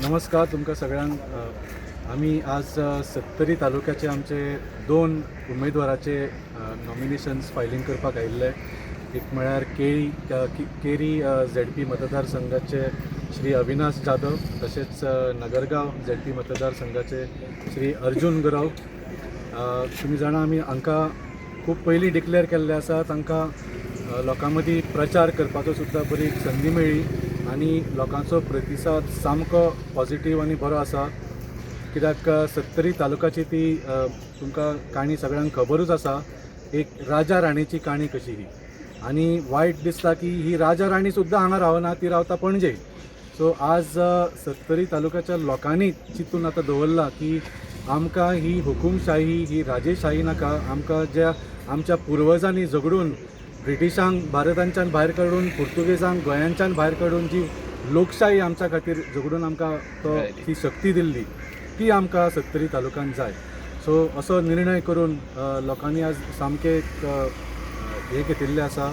नमस्कार तुमकां सगळ्यांक आमी आज सत्तरी तालुक्याचे आमचे दोन उमेदवाराचे नॉमिनेशन्स फायलिंग करपाक आयिल्ले. एक म्हळ्यार केरी ZP मतदारसंघाचे श्री अविनाश जाधव, तशेंच नगरगांव ZP मतदारसंघाचे श्री अर्जुन गुरव. तुमी जाणा आमी हांकां खूब पयलीं डिक्लेअर केल्ले आसा. तांकां लोकां मदीं प्रचार करपाचो सुद्दां बरी संदी मेळ्ळी आनी लोकांचो प्रतिसाद सामको पॉझिटिव्ह आनी बरो आसा. कित्याक सत्तरी तालुक्याची ती तुमकां काणी सगळ्यांक खबरूच आसा. एक राजा राणीची काणी कशी ही, आनी वायट दिसता की ही राजा राणी सुद्दां हांगा रावना, ती रावता पणजे. सो आज सत्तरी तालुक्याच्या लोकांनी चिंतून आतां दवरला की आमकां ही हुकुमशाही, ही राजेशाही नाका. आमकां ज्या आमच्या पुर्वजांनी झगडून ब्रिटिशांक भारतांच्यान भायर काडून, पुर्तुगेजांक गोंयांच्यान भायर काडून जी लोकशाही आमच्या खातीर झगडून आमकां ती शक्ती दिल्ली, ती आमकां सत्तरी तालुक्यान जाय. सो असो निर्णय करून लोकांनी आज सामके हे घेतिल्ले आसा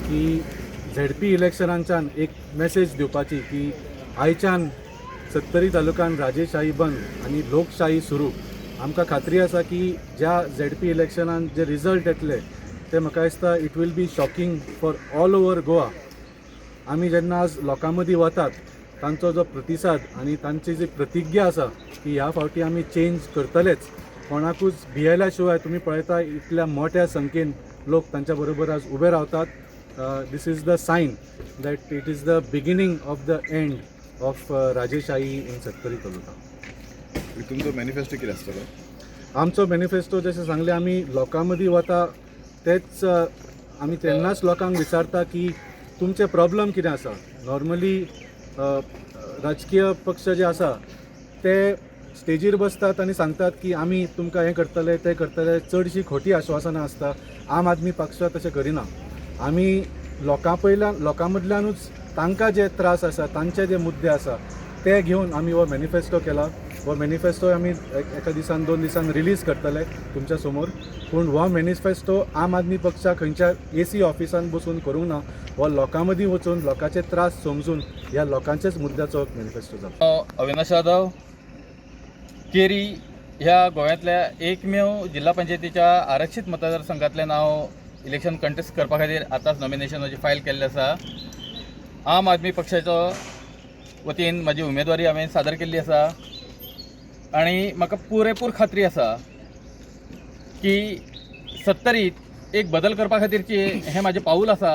की ZP इलेक्शनांच्यान एक मेसेज दिवपाची की आयच्यान सत्तरी तालुक्यान राजेशाही बंद आनी लोकशाही सुरू. आमकां खात्री आसा की ज्या ZP इलेक्शनान जे रिजल्ट येतले ते म्हाका दिसता it will be shocking for all over Goa. आमी जेन्ना आज लोकां मदीं वतात, तांचो जो प्रतिसाद आनी तांची जी प्रतिज्ञा आसा की ह्या फावटी आमी चेंज करतलेच, कोणाकूच भियेल्या शिवाय तुम्ही पळयता इतल्या मोठ्या संख्येन लोक तांच्या बरोबर आज उबे रावतात. This is the sign that it is the beginning of the end of राजेशाही इन सत्तरी तालुका. तुमचो मॅनिफेस्टो कितें आसतलो? आमचो मॅनिफेस्टो जशें सांगलें, आमी लोकां मदीं वता तेच आमी तेन्नाच लोकांक विचारता की तुमचे प्रॉब्लम कितें आसा. नॉर्मली राजकीय पक्ष जे आसा ते स्टेजीर बसतात आनी सांगतात की आमी तुमकां हें करतले तें करतले. चडशी खोटी आश्वासनां आसता. आम आदमी पक्ष तशें करिना. आमी लोकां मदल्यानूच तांकां जे त्रास आसा, तांचे जे मुद्दे आसा ते घेवन आमी हो मॅनिफेस्टो केला. हो मॅनिफेस्टो आमी एका दिसान 2 दिसान रिलीज करतले तुमच्या समोर. पूण हो मॅनिफेस्टो आम आदमी पक्षा खंयच्या AC ऑफिसान बसून करूंक ना. हो लोकां मदीं वचून लोकांचे त्रास समजून ह्या लोकांचेच मुद्द्याचो मॅनिफेस्टो जाता. अविनाश जाधव, केरी ह्या गोव्यातल्या एकमेव जिल्हा पंचायतीच्या आरक्षित मतदारसंघातल्यान हांव इलेक्शन कंटेस्ट करपा खातीर आतांच नॉमिनेशनाची फायल केल्लें आसा. आम आदमी पक्षाचो वतीन म्हाजी उमेदवारी हांवें सादर केल्ली आसा आनी म्हाका पुरेपूर खात्री आसा की सत्तरीत एक बदल करपा खातीरची हें म्हाजें पाऊल आसा.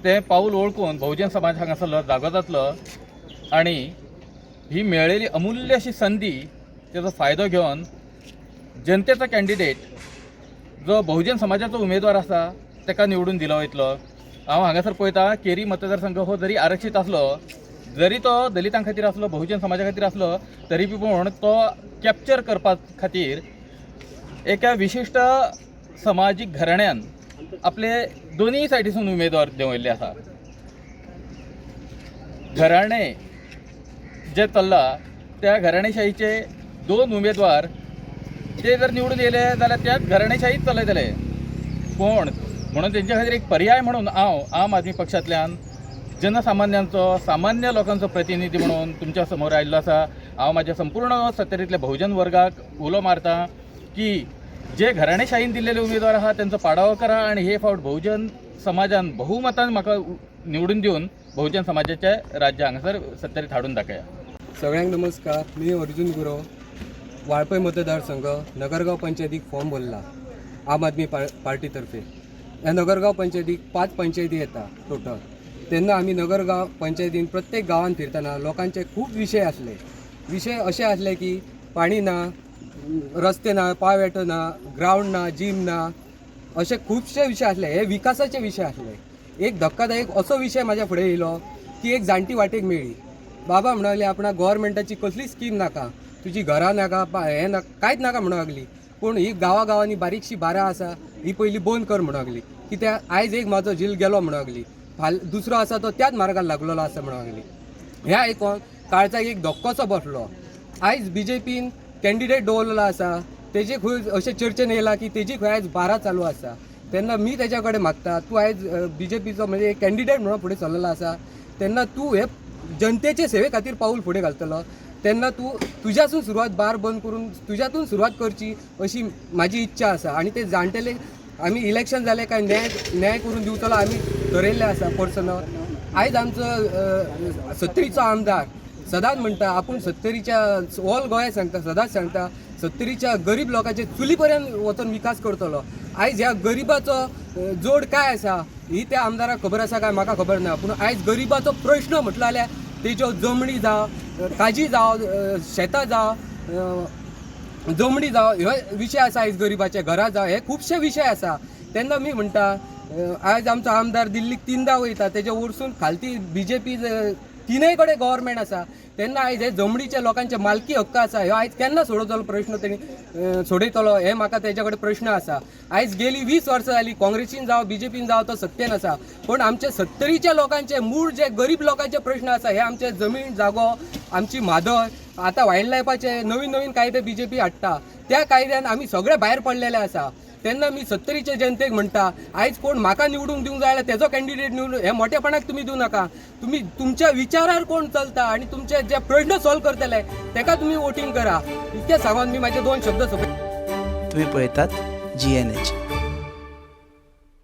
तें पाऊल वळखून बहुजन समाज हांगासरलो जागो जातलो आनी ही मेळिल्ली अमूल्य अशी संदी, तेजो फायदो घेवन जनतेचो कॅन्डिडेट जो बहुजन समाजाचो उमेदवार आसा ताका निवडून दिलो वयतलो. हांव हांगासर पळयता केरी मतदारसंघ हो जरी आरक्षीत आसलो, जरी तो दलितां खातीर आसलो, बहुजन समाजा खातीर आसलो, तरी पूण तो कॅप्चर करपा खातीर एका विशिश्ट समाजीक घराण्यान आपले दोनूय सायडीसून उमेदवार देंवयल्ले आसा. घराणे जे चल्ला त्या घराणेशाहीचे 2 उमेदवार ते जर निवडून येले जाल्यार त्याच घराणेशाहीच चलयतले. पूण म्हणून तेंच्या खातीर एक पर्याय म्हणून हांव आम आदमी पक्षांतल्यान जनसामान्यांचो, सामान्य लोकांचो प्रतिनिधी म्हणून तुमच्या समोर आयिल्लो आसा. हांव म्हाज्या संपूर्ण सत्तरींतल्या बहुजन वर्गाक उलो मारता की जे घराणेशाहीन दिल्लेले उमेदवार आहा त्यांचो पाडावो करा आनी हे फावट बहुजन समाजान बहुमतान म्हाका निवडून दिवन बहुजन समाजाचे राज्य हांगासर सत्तरीत हाडून दाखया. सगळ्यांक नमस्कार. मी अर्जुन गुरव, वाळपय मतदारसंघ, नगरगाव पंचायतीक फॉर्म भरला आम आदमी पार्टीतर्फे. ह्या नगरगाव पंचायतीक 5 पंचायती येता टोटल. तेन्ना आमी नगरगाव पंचायतीन प्रत्येक गांवांत फिरतना लोकांचे खूब विशय आसले. विशय अशे आसले की पाणी ना, रस्ते ना, पायवाटो ना, ग्रावंड ना, जीम ना, असे खुबशे विशय आसले. हे विकासाचे विशय आसले. एक धक्कादायक असो विशय म्हाज्या फुडें येयलो की एक जाणटी वाटेक मेळ्ळी. बाबा म्हणूंक लागली आपणाक गव्हर्मेंटाची कसली स्कीम नाका, तुजी घरां नाका, हें ना, कांयच नाका म्हणूंक लागली. पूण ही गांवांनी बारीकशी बारां आसा, ही पयलीं बंद कर म्हणूंक लागली. कित्याक आयज एक म्हाजो जील गेलो म्हणूंक लागली, दुसरो आसा तो त्याच मार्गार लागलेलो आसा म्हणूंक लागली. हें आयकून काळजाक एक धक्कोसो बसलो. आयज BJPन कॅन्डिडेट दवरलेलो आसा, तेजे खंय अशें चर्चेन येयला की तेजी खंय आयज बारा चालू आसा. तेन्ना मी तेच्या कडेन मागता, तूं आयज BJPचो म्हणजे कॅन्डिडेट म्हणून फुडें चल्लेलो आसा, तेन्ना तूं हे जनतेचे सेवे खातीर पाऊल फुडें घालतलो तेन्ना तूं तुज्यासून सुरवात बार बंद करून तुज्यातून सुरवात करची अशी म्हाजी इच्छा आसा. आनी ते जाणटेले आमी इलेक्शन जालें काय न्याय करून दिवचलो आमी ठरयल्लें आसा पर्सनल. आयज आमचो सत्तरीचो आमदार सदांच म्हणटा आपूण सत्तरीच्या ऑल गोंया सांगता सदांच सांगता सत्तरीच्या गरीब लोकांचे चुली पर्यंत वचून विकास करतलो. आयज ह्या गरीबाचो जोड काय आसा ही त्या आमदाराक खबर आसा काय म्हाका खबर ना. पूण आयज गरीबाचो प्रश्न म्हटलो जाल्यार तेज्यो जमणी जावं काजी जावं शेतां जावं जमणी जावं हे विशय आसा. आयज गरीबाचे घरां जावं हे खुबशे विशय आसा. तेन्ना मी म्हणटा आयज आमचो आमदार दिल्लीक 3दा वयता तेजे वरसून खालती BJP तिनय कडेन गव्हर्मेंट आसा. तेन्ना आयज हे जमणीच्या लोकांचे मालकी हक्क आसा ह्यो आयज केन्ना सोडोवचो प्रश्न तेणी सोडयतलो हे म्हाका तेच्या कडेन प्रश्न आसा. आयज गेली 20 वर्सां जालीं काँग्रेसीन जावं BJPन जावं तो सत्तेन आसा. पण आमचे सत्तरीच्या लोकांचे मूळ जे गरीब लोकांचे प्रश्न आसा हे आमचे जमीन जागो आमची म्हादय आतां वायल्ड लायफाचे नवीन कायदे BJP हाडटा त्या कायद्यान आमी सगळे भायर पडलेले आसा. तेन्ना मी सत्तरीच्या जनतेक म्हणटा आयज कोण म्हाका निवडूंक दिवंक जाय जाल्यार तेजो कॅन्डिडेट निवडून हे मोठेपणाक तुमी दिवं नाका. तुमी तुमच्या विचारार कोण चलता आनी तुमचे जे प्रश्न सॉल्व करतले तेका तुमी वोटींग करा. इतकें सांगून मी म्हाजे 2 शब्द सोंपयता. तुम्ही पळयतात GNH.